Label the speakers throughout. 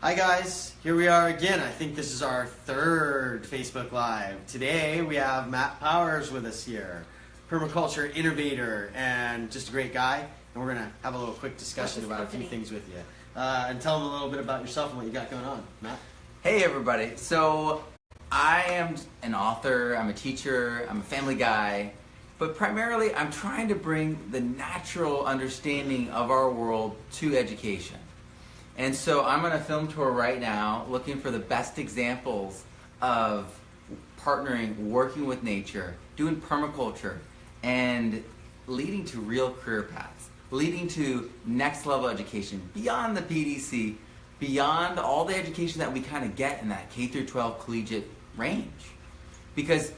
Speaker 1: Hi guys, here we are again. I think this is our third Facebook Live. Today we have Matt Powers with us here, Permaculture innovator and just a great guy. And we're going to have a little quick discussion about a few things with you. And tell them a little bit about yourself and what you got going on. Matt?
Speaker 2: Hey everybody. So I am an author, I'm a teacher, I'm a family guy, but primarily I'm trying to bring the natural understanding of our world to education. And so I'm on a film tour right now looking for the best examples of partnering, working with nature, doing permaculture, and leading to real career paths, leading to next level education, beyond the PDC, beyond all the education that we kind of get in that K through 12 collegiate range. Because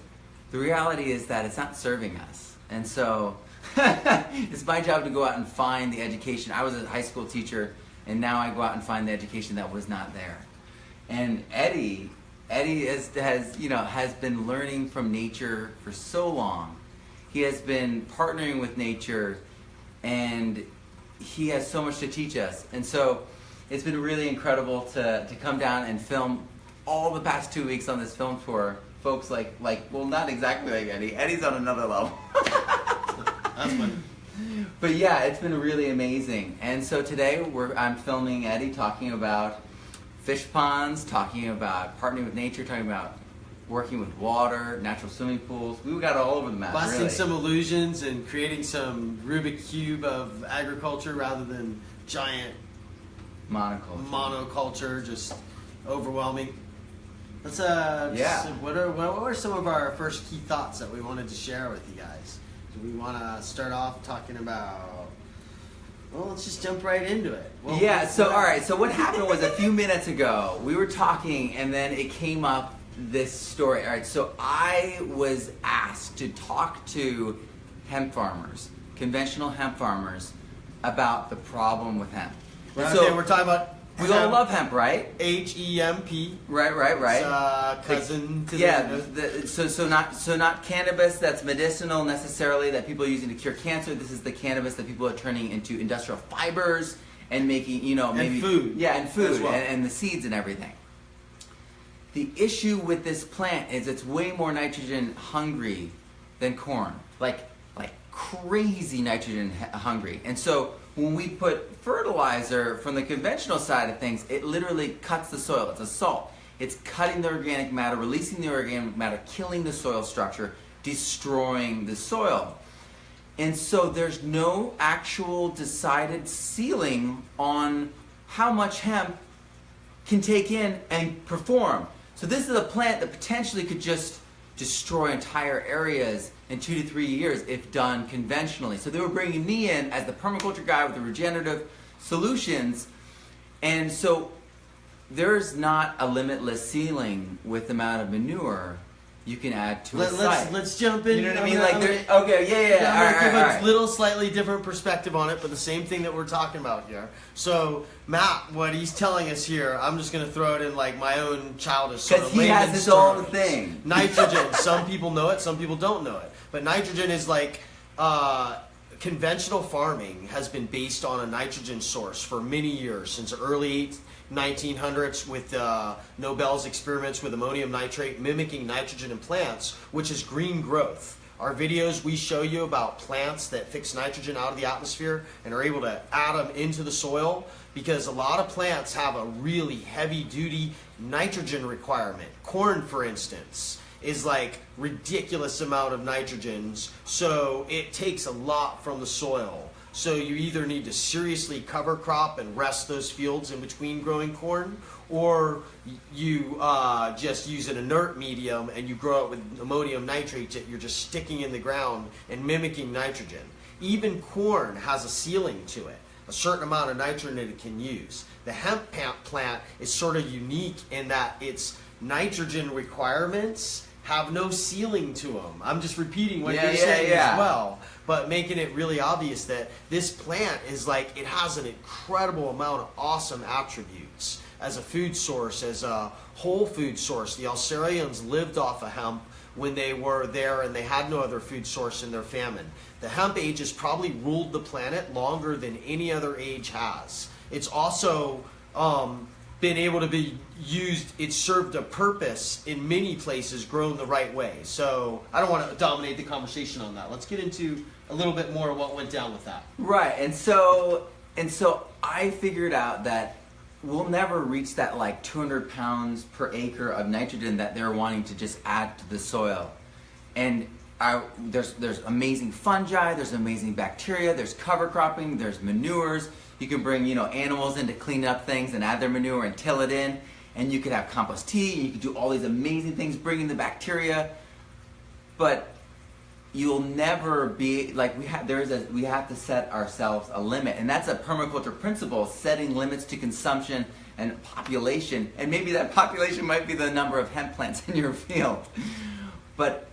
Speaker 2: the reality is that it's not serving us. And so it's my job to go out and find the education. I was a high school teacher, and now I go out and find the education that was not there. And Eddie has been learning from nature for so long. He has been partnering with nature, and he has so much to teach us. And so it's been really incredible to come down and film all the past 2 weeks on this film tour. Folks well, not exactly like Eddie. Eddie's on another level.
Speaker 1: That's funny.
Speaker 2: But yeah, it's been really amazing. And so today I'm filming Eddie talking about fish ponds, talking about partnering with nature, talking about working with water, natural swimming pools. We got it all over the map.
Speaker 1: Busting
Speaker 2: really.
Speaker 1: some illusions and creating some Rubik's Cube of agriculture rather than giant monoculture, just overwhelming. Let's what are some of our first key thoughts that we wanted to share with you guys? Do we want to start off talking about? Well, let's just jump right into it. Well,
Speaker 2: yeah. So all right. So what happened was a few minutes ago we were talking, and then it came up this story. All right. So I was asked to talk to hemp farmers, conventional hemp farmers, about the problem with hemp.
Speaker 1: Right,
Speaker 2: so
Speaker 1: okay, we're talking about.
Speaker 2: We all love hemp, right?
Speaker 1: H-E-M-P.
Speaker 2: Right.
Speaker 1: It's, cousin to
Speaker 2: so not cannabis that's medicinal necessarily that people are using to cure cancer. This is the cannabis that people are turning into industrial fibers and making, maybe
Speaker 1: food.
Speaker 2: Yeah, and food
Speaker 1: well.
Speaker 2: and the seeds and everything. The issue with this plant is it's way more nitrogen hungry than corn, like crazy nitrogen hungry, and so when we put fertilizer from the conventional side of things, it literally cuts the soil. It's a salt. It's cutting the organic matter, releasing the organic matter, killing the soil structure, destroying the soil. And so there's no actual decided ceiling on how much hemp can take in and perform. So this is a plant that potentially could just destroy entire areas in 2 to 3 years if done conventionally. So they were bringing me in as the permaculture guy with the regenerative solutions, and so there's not a limitless ceiling with the amount of manure you can add to a site.
Speaker 1: Let's jump in.
Speaker 2: You know what I mean?
Speaker 1: I'm gonna give a little slightly different perspective on it, but the same thing that we're talking about here. So Matt, what he's telling us here, I'm just gonna throw it in like my own childish sort of
Speaker 2: because he has his own thing.
Speaker 1: Nitrogen. Some people know it, some people don't know it. But nitrogen is like conventional farming has been based on a nitrogen source for many years, since the early 1900s with Nobel's experiments with ammonium nitrate mimicking nitrogen in plants, which is green growth. Our videos, we show you about plants that fix nitrogen out of the atmosphere and are able to add them into the soil, because a lot of plants have a really heavy-duty nitrogen requirement. Corn, for instance, is like ridiculous amount of nitrogens, so it takes a lot from the soil. So you either need to seriously cover crop and rest those fields in between growing corn, or you just use an inert medium and you grow it with ammonium nitrate that you're just sticking in the ground and mimicking nitrogen. Even corn has a ceiling to it, a certain amount of nitrogen it can use. The hemp plant is sort of unique in that its nitrogen requirements have no ceiling to them. I'm just repeating what you're saying as well, but making it really obvious that this plant is like, it has an incredible amount of awesome attributes as a food source, as a whole food source. The Alcerians lived off of hemp when they were there and they had no other food source in their famine. The hemp age has probably ruled the planet longer than any other age has. It's also been able to be used, it's served a purpose in many places, grown the right way. So I don't want to dominate the conversation on that. Let's get into a little bit more of what went down with that.
Speaker 2: Right, and so I figured out that we'll never reach that like 200 pounds per acre of nitrogen that they're wanting to just add to the soil. And there's amazing fungi, there's amazing bacteria, there's cover cropping, there's manures. You can bring, animals in to clean up things and add their manure and till it in. And you could have compost tea, and you could do all these amazing things, bringing the bacteria. But you'll never be, like, we have to set ourselves a limit. And that's a permaculture principle, setting limits to consumption and population. And maybe that population might be the number of hemp plants in your field. But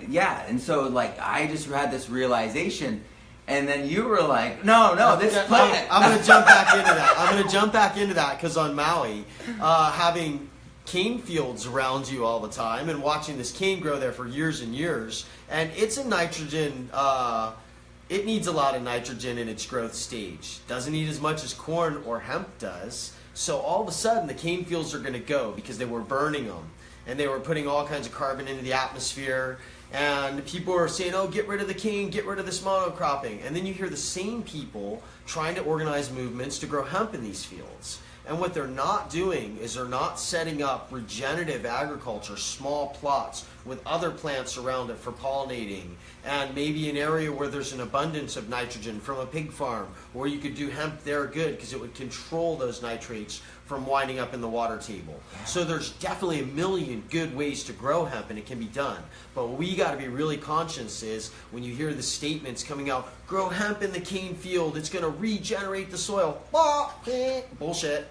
Speaker 2: yeah, and so like I just had this realization. And then you were like, no, this plant.
Speaker 1: I'm going to jump back into that. Because on Maui, having cane fields around you all the time and watching this cane grow there for years and years, and it's a nitrogen, it needs a lot of nitrogen in its growth stage. Doesn't need as much as corn or hemp does. So all of a sudden, the cane fields are going to go because they were burning them. And they were putting all kinds of carbon into the atmosphere. And people are saying, oh, get rid of the cane, get rid of this monocropping. And then you hear the same people trying to organize movements to grow hemp in these fields. And what they're not doing is they're not setting up regenerative agriculture, small plots with other plants around it for pollinating, and maybe an area where there's an abundance of nitrogen from a pig farm, where you could do hemp there good because it would control those nitrates from winding up in the water table. So there's definitely a million good ways to grow hemp, and it can be done. But what we got to be really conscious is when you hear the statements coming out, grow hemp in the cane field, it's going to regenerate the soil. Bullshit.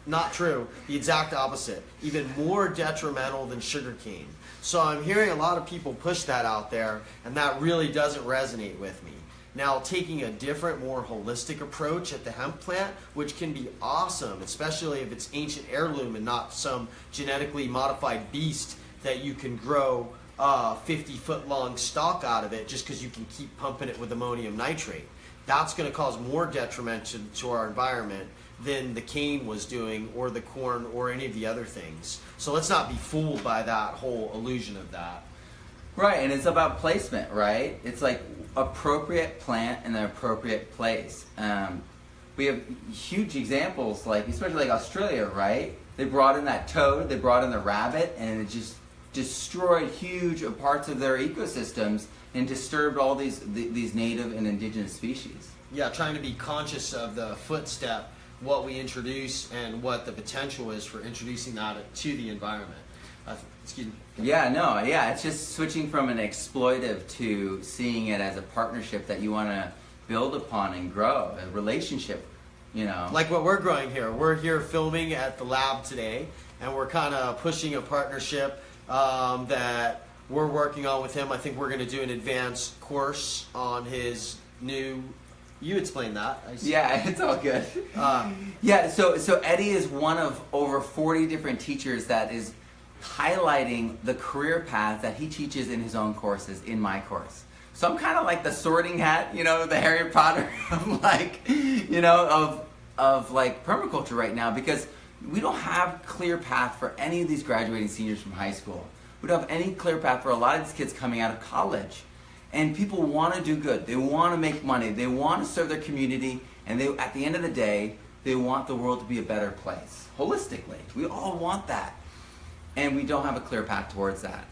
Speaker 1: Not true. The exact opposite. Even more detrimental than sugarcane. So I'm hearing a lot of people push that out there, and that really doesn't resonate with me. Now, taking a different, more holistic approach at the hemp plant, which can be awesome, especially if it's ancient heirloom and not some genetically modified beast that you can grow 50-foot long stalk out of it just because you can keep pumping it with ammonium nitrate. That's going to cause more detriment to our environment than the cane was doing, or the corn, or any of the other things. So let's not be fooled by that whole illusion of that.
Speaker 2: Right, and it's about placement, right? It's like appropriate plant in the appropriate place. We have huge examples, like especially like Australia, right? They brought in that toad, they brought in the rabbit, and it just destroyed huge parts of their ecosystems and disturbed all these native and indigenous species.
Speaker 1: Yeah, trying to be conscious of the footstep, what we introduce, and what the potential is for introducing that to the environment. Excuse me.
Speaker 2: Yeah, it's just switching from an exploitive to seeing it as a partnership that you want to build upon and grow, a relationship,
Speaker 1: Like what we're growing here. We're here filming at the lab today, and we're kind of pushing a partnership that we're working on with him. I think we're going to do an advanced course on his new... You explain that.
Speaker 2: Yeah, it's all good. So Eddie is one of over 40 different teachers that is highlighting the career path that he teaches in his own courses, in my course. So I'm kind of like the Sorting Hat, the Harry Potter of like, of like permaculture right now, because we don't have clear path for any of these graduating seniors from high school. We don't have any clear path for a lot of these kids coming out of college. And people want to do good. They want to make money. They want to serve their community. And at the end of the day, they want the world to be a better place. Holistically. We all want that. And we don't have a clear path towards that.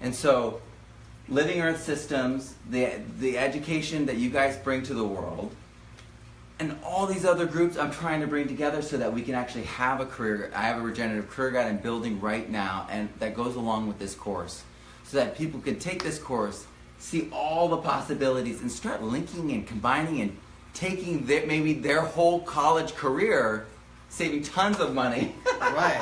Speaker 2: And so, Living Earth Systems, the education that you guys bring to the world, and all these other groups I'm trying to bring together so that we can actually have a career. I have a regenerative career guide I'm building right now, and that goes along with this course. So that people can take this course, see all the possibilities, and start linking and combining and taking maybe their whole college career, saving tons of money.
Speaker 1: Right.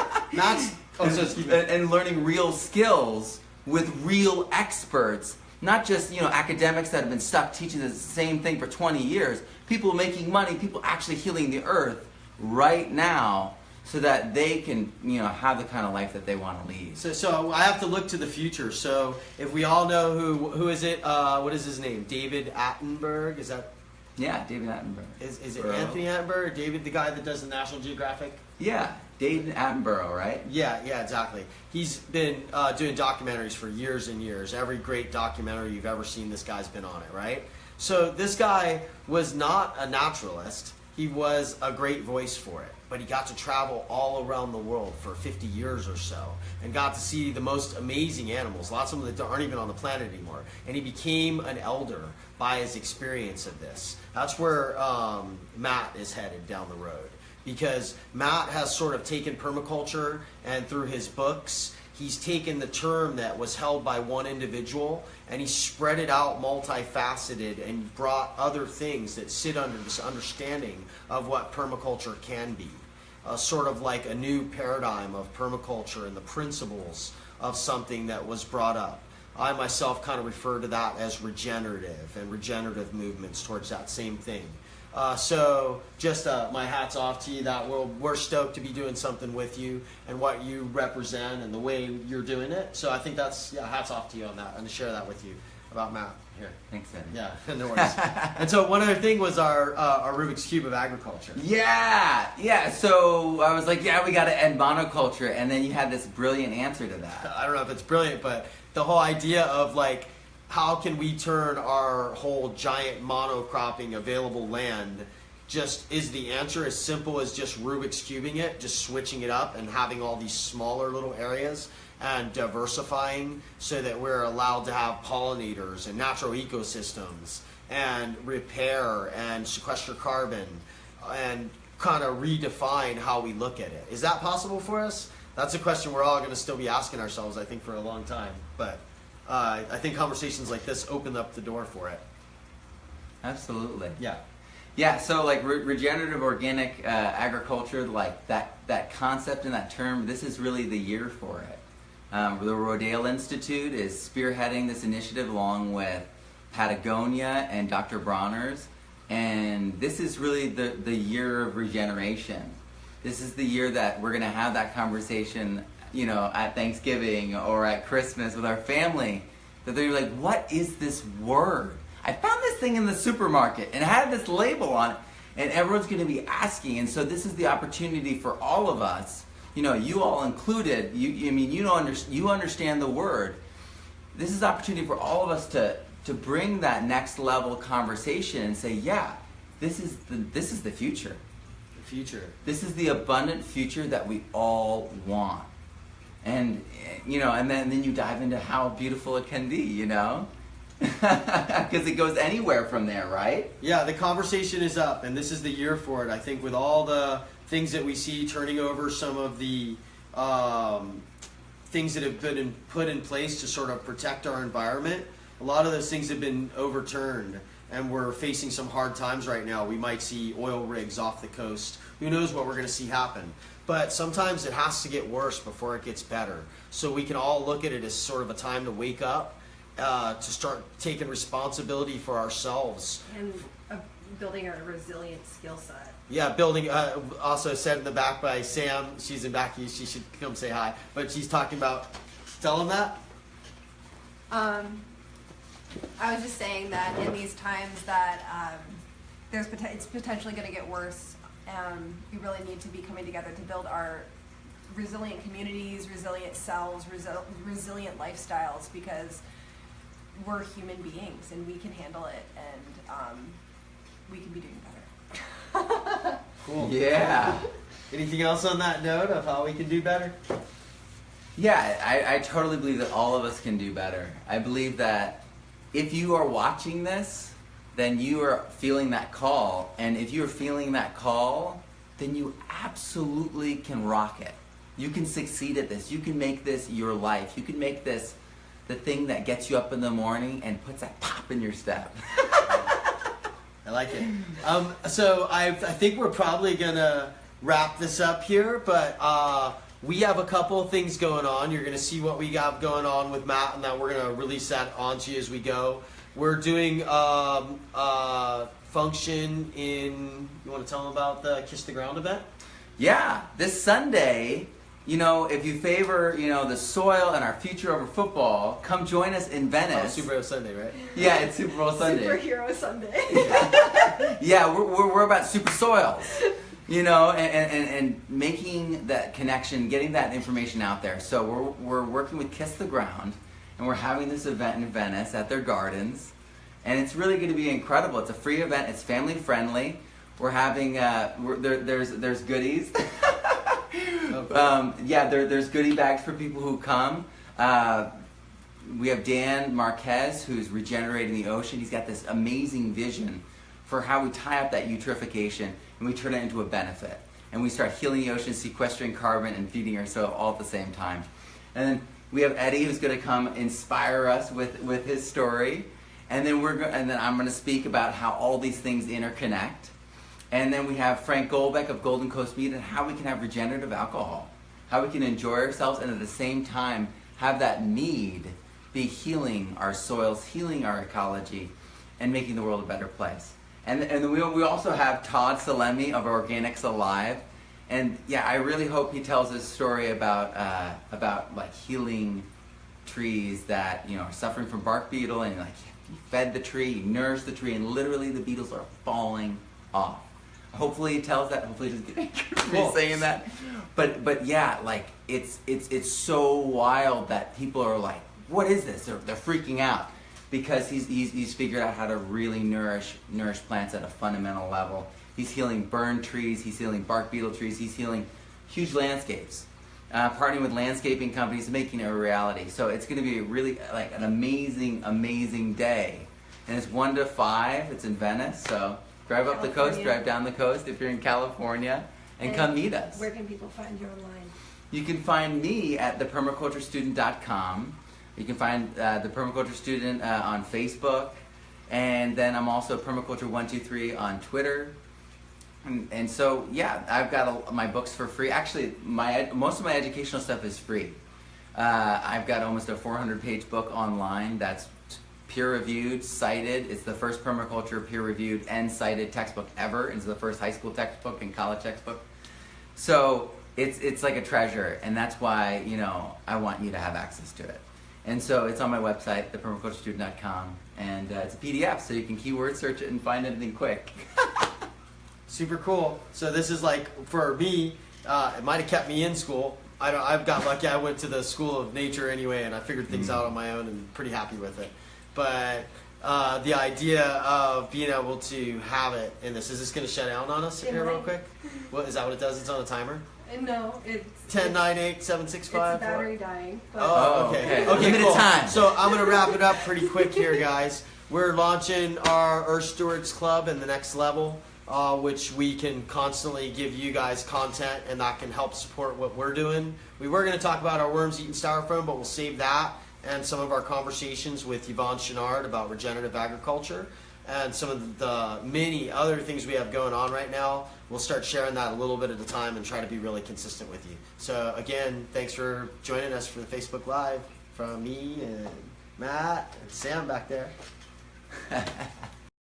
Speaker 2: And learning real skills with real experts, not just academics that have been stuck teaching the same thing for 20 years. People making money, people actually healing the earth right now, so that they can, have the kind of life that they want to lead.
Speaker 1: So I have to look to the future. So if we all know who is it? What is his name? David Attenborough? Is that?
Speaker 2: Yeah, David Attenborough.
Speaker 1: Is it Anthony Attenborough or David, the guy that does the National Geographic?
Speaker 2: Yeah. David Attenborough, right?
Speaker 1: Yeah, exactly. He's been doing documentaries for years and years. Every great documentary you've ever seen, this guy's been on it, right? So this guy was not a naturalist. He was a great voice for it. But he got to travel all around the world for 50 years or so and got to see the most amazing animals, lots of them that aren't even on the planet anymore. And he became an elder by his experience of this. That's where Matt is headed down the road. Because Matt has sort of taken permaculture, and through his books, he's taken the term that was held by one individual and he spread it out multifaceted and brought other things that sit under this understanding of what permaculture can be. Sort of like a new paradigm of permaculture and the principles of something that was brought up. I myself kind of refer to that as regenerative and regenerative movements towards that same thing. So just my hat's off to you that we're stoked to be doing something with you and what you represent and the way you're doing it. So I think that's, hats off to you on that and to share that with you about Matt. Here.
Speaker 2: Thanks, Eddie.
Speaker 1: Yeah, no worries. And so one other thing was our Rubik's Cube of agriculture.
Speaker 2: Yeah. So I was like, we got to end monoculture. And then you had this brilliant answer to that.
Speaker 1: I don't know if it's brilliant, but the whole idea of like, how can we turn our whole giant monocropping available land just is the answer as simple as just Rubik's cubing it, just switching it up and having all these smaller little areas and diversifying so that we're allowed to have pollinators and natural ecosystems and repair and sequester carbon and kind of redefine how we look at it. Is that possible for us? That's a question we're all going to still be asking ourselves, I think, for a long time. But I think conversations like this open up the door for it.
Speaker 2: Absolutely.
Speaker 1: Yeah,
Speaker 2: so like regenerative organic agriculture, like that concept and that term, this is really the year for it. The Rodale Institute is spearheading this initiative along with Patagonia and Dr. Bronner's, and this is really the year of regeneration. This is the year that we're going to have that conversation, at Thanksgiving or at Christmas with our family, that they're like, what is this word? I found this thing in the supermarket and it had this label on it, and everyone's going to be asking. And so this is the opportunity for all of us, you all included. You understand the word. This is the opportunity for all of us to bring that next level conversation and say, this is the future.
Speaker 1: The future.
Speaker 2: This is the abundant future that we all want. And and then you dive into how beautiful it can be, because it goes anywhere from there, right? Yeah,
Speaker 1: the conversation is up, and this is the year for it. I think with all the things that we see turning over, some of the things that have been put in place to sort of protect our environment, a lot of those things have been overturned, and we're facing some hard times right now. We might see oil rigs off the coast. Who knows what we're going to see happen? But sometimes it has to get worse before it gets better. So we can all look at it as sort of a time to wake up, to start taking responsibility for ourselves.
Speaker 3: And building a resilient skill set.
Speaker 1: Yeah, building, also said in the back by Sam, she's in back, she should come say hi. But she's talking about, tell them that.
Speaker 3: I was just saying that in these times that it's potentially going to get worse. We really need to be coming together to build our resilient communities, resilient selves, resilient lifestyles, because we're human beings and we can handle it, and we can be doing better.
Speaker 1: Cool.
Speaker 2: Yeah.
Speaker 1: Anything else on that note of how we can do better?
Speaker 2: Yeah, I totally believe that all of us can do better. I believe that if you are watching this, then you are feeling that call. And if you're feeling that call, then you absolutely can rock it. You can succeed at this. You can make this your life. You can make this the thing that gets you up in the morning and puts that pop in your step.
Speaker 1: I like it. So I think we're probably going to wrap this up here, but we have a couple of things going on. You're going to see what we got going on with Matt, and then we're going to release that onto you as we go. We're doing function in, you want to tell them about the Kiss the Ground event?
Speaker 2: Yeah, this Sunday, if you favor, the soil and our future over football, come join us in Venice.
Speaker 1: Oh, Super Bowl Sunday, right?
Speaker 2: Yeah, it's Super Bowl Sunday.
Speaker 3: Superhero Sunday.
Speaker 2: Yeah, we're about super soils. You know, and making that connection, getting that information out there. So we're working with Kiss the Ground, and we're having this event in Venice at their gardens, and it's really going to be incredible. It's a free event. It's family friendly. We're having there's goodies. There's goodie bags for people who come. We have Dan Marquez, who's regenerating the ocean. He's got this amazing vision for how we tie up that eutrophication and we turn it into a benefit. And we start healing the ocean, sequestering carbon, and feeding ourselves all at the same time. And then we have Eddie, who's going to come inspire us with his story. And then I'm going to speak about how all these things interconnect. And then we have Frank Goldbeck of Golden Coast Mead and how we can have regenerative alcohol, how we can enjoy ourselves and at the same time have that mead be healing our soils, healing our ecology, and making the world a better place. And we also have Todd Salemi of Organics Alive, and yeah, I really hope he tells his story about like healing trees that are suffering from bark beetle, and like you fed the tree, you nourished the tree, and literally the beetles are falling off. Hopefully he tells that. Hopefully he doesn't get me saying that. But yeah, like it's so wild that people are like, what is this? They're freaking out because he's figured out how to really nourish plants at a fundamental level. He's healing burned trees. He's healing bark beetle trees. He's healing huge landscapes. Partnering with landscaping companies, making it a reality. So it's going to be really like an amazing day. And it's 1 to 5. It's in Venice. So drive up the coast, drive down the coast if you're in California, and come meet us.
Speaker 4: Where can people find you online?
Speaker 2: You can find me at thepermaculturestudent.com. You can find the Permaculture Student on Facebook, and then I'm also Permaculture123 on Twitter. And so, yeah, I've got my books for free. Actually, most of my educational stuff is free. I've got almost a 400-page book online that's peer-reviewed, cited. It's the first permaculture peer-reviewed and cited textbook ever. It's the first high school textbook and college textbook. So it's like a treasure, and that's why I want you to have access to it. And so it's on my website, thepermaculturestudent.com, and it's a PDF, so you can keyword search it and find anything quick.
Speaker 1: Super cool. So this is like, for me, it might have kept me in school. I've got lucky. I went to the School of Nature anyway, and I figured things out on my own and pretty happy with it. But the idea of being able to have it in this, is this going to shut down on us here real quick? What is that what it does? It's on a timer?
Speaker 4: No, it's
Speaker 1: 10, 9, 8, 7, 6, 5.
Speaker 4: It's battery dying. But
Speaker 1: Oh, okay.
Speaker 2: Limited
Speaker 1: cool.
Speaker 2: time.
Speaker 1: So I'm going to wrap it up pretty quick here, guys. We're launching our Earth Stewards Club in the next level, which we can constantly give you guys content, and that can help support what we're doing. We were going to talk about our worms eating styrofoam, but we'll save that and some of our conversations with Yvonne Chenard about regenerative agriculture and some of the many other things we have going on right now. We'll start sharing that a little bit at a time and try to be really consistent with you. So again, thanks for joining us for the Facebook Live from me and Matt and Sam back there.